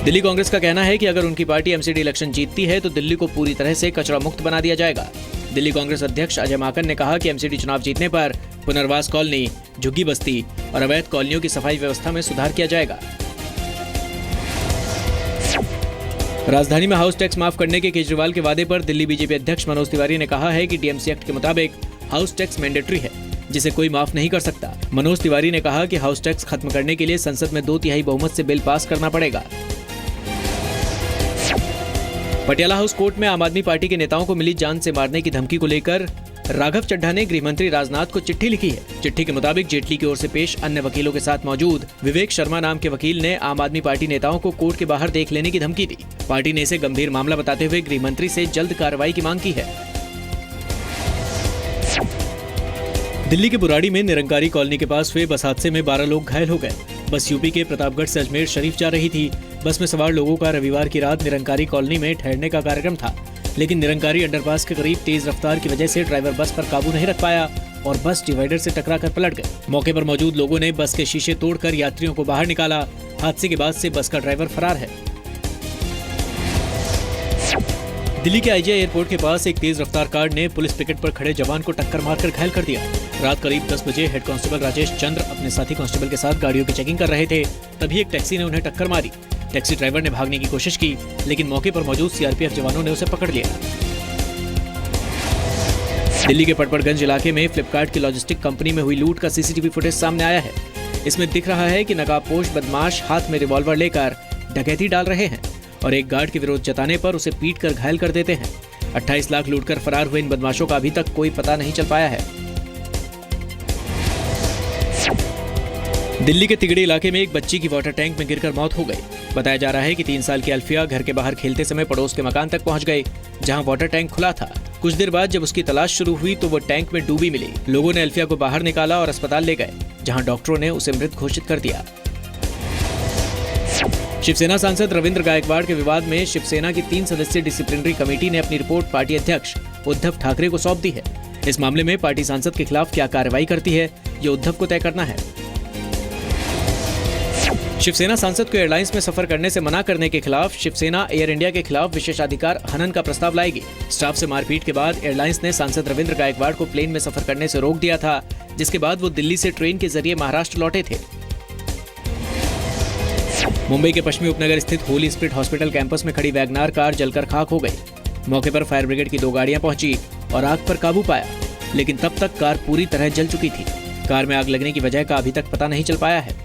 दिल्ली कांग्रेस का कहना है कि अगर उनकी पार्टी एमसीडी इलेक्शन जीतती है तो दिल्ली को पूरी तरह से कचरा मुक्त बना दिया जाएगा। दिल्ली कांग्रेस अध्यक्ष अजय माकन ने कहा कि एमसीडी चुनाव जीतने पर पुनर्वास कॉलोनी, झुग्गी बस्ती और अवैध कॉलोनियों की सफाई व्यवस्था में सुधार किया जाएगा। राजधानी में हाउस टैक्स माफ करने के केजरीवाल के वादे पर दिल्ली बीजेपी अध्यक्ष मनोज तिवारी ने कहा है कि डीएमसी एक्ट के मुताबिक हाउस टैक्स मैंडेटरी है, जिसे कोई माफ नहीं कर सकता। मनोज तिवारी ने कहा कि हाउस टैक्स खत्म करने के लिए संसद में 2/3 बहुमत से बिल पास करना पड़ेगा। पटियाला हाउस कोर्ट में आम आदमी पार्टी के नेताओं को मिली जान से मारने की धमकी को लेकर राघव चड्ढा ने गृह मंत्री राजनाथ को चिट्ठी लिखी है। चिट्ठी के मुताबिक जेटली की ओर से पेश अन्य वकीलों के साथ मौजूद विवेक शर्मा नाम के वकील ने आम आदमी पार्टी नेताओं को कोर्ट के बाहर देख लेने की धमकी दी। पार्टी ने इसे गंभीर मामला बताते हुए गृह मंत्री से जल्द कार्रवाई की मांग की है। दिल्ली के बुराड़ी में निरंकारी कॉलोनी के पास हुए बस हादसे में 12 लोग घायल हो गए। बस यूपी के प्रतापगढ़ से अजमेर शरीफ जा रही थी। बस में सवार लोगों का रविवार की रात निरंकारी कॉलोनी में ठहरने का कार्यक्रम था, लेकिन निरंकारी अंडरपास के करीब तेज रफ्तार की वजह से ड्राइवर बस पर काबू नहीं रख पाया और बस डिवाइडर से टकराकर पलट गई। मौके पर मौजूद लोगों ने बस के शीशे तोड़कर यात्रियों को बाहर निकाला। हादसे के बाद से बस का ड्राइवर फरार है। दिल्ली के आईजीआई एयरपोर्ट के पास एक तेज रफ्तार कार ने पुलिस पिकेट पर खड़े जवान को टक्कर मारकर घायल कर दिया। रात करीब 10 बजे हेड कांस्टेबल राजेश चंद्र अपने साथी कांस्टेबल के साथ गाड़ियों की चेकिंग कर रहे थे, तभी एक टैक्सी ने उन्हें टक्कर मारी। टैक्सी ड्राइवर ने भागने की कोशिश की, लेकिन मौके पर मौजूद सीआरपीएफ जवानों ने उसे पकड़ लिया। दिल्ली के पटपड़गंज इलाके में फ्लिपकार्ट की लॉजिस्टिक कंपनी में हुई लूट का सीसीटीवी फुटेज सामने आया है। इसमें दिख रहा है कि नकाबपोश बदमाश हाथ में रिवॉल्वर लेकर डकैती डाल रहे हैं और एक गार्ड के विरोध जताने पर उसे पीटकर घायल कर देते हैं। 28 लाख लूटकर फरार हुए इन बदमाशों का अभी तक कोई पता नहीं चल पाया है। दिल्ली के तिगड़ी इलाके में एक बच्ची की वाटर टैंक में गिरकर मौत हो गई। बताया जा रहा है कि 3 साल की अल्फिया घर के बाहर खेलते समय पड़ोस के मकान तक पहुंच गई, जहां वाटर टैंक खुला था। कुछ देर बाद जब उसकी तलाश शुरू हुई तो वो टैंक में डूबी मिली। लोगों ने अल्फिया को बाहर निकाला और अस्पताल ले गए, जहां डॉक्टरों ने उसे मृत घोषित कर दिया। शिवसेना सांसद रविंद्र गायकवाड़ के विवाद में शिवसेना की 3 सदस्यीय डिसिप्लिनरी कमेटी ने अपनी रिपोर्ट पार्टी अध्यक्ष उद्धव ठाकरे को सौंप दी है। इस मामले में पार्टी सांसद के खिलाफ क्या कार्रवाई करती है, ये उद्धव को तय करना है। शिवसेना सांसद को एयरलाइंस में सफर करने से मना करने के खिलाफ शिवसेना एयर इंडिया के खिलाफ विशेषाधिकार हनन का प्रस्ताव लाएगी। स्टाफ से मारपीट के बाद एयरलाइंस ने सांसद रविंद्र गायकवाड़ को प्लेन में सफर करने से रोक दिया था, जिसके बाद वो दिल्ली से ट्रेन के जरिए महाराष्ट्र लौटे थे। मुंबई के पश्चिमी उपनगर स्थित होली स्पिरिट हॉस्पिटल कैंपस में खड़ी वैगनार कार जलकर खाक हो गई। मौके पर फायर ब्रिगेड की 2 गाड़ियां पहुंची और आग पर काबू पाया, लेकिन तब तक कार पूरी तरह जल चुकी थी। कार में आग लगने की वजह का अभी तक पता नहीं चल पाया है।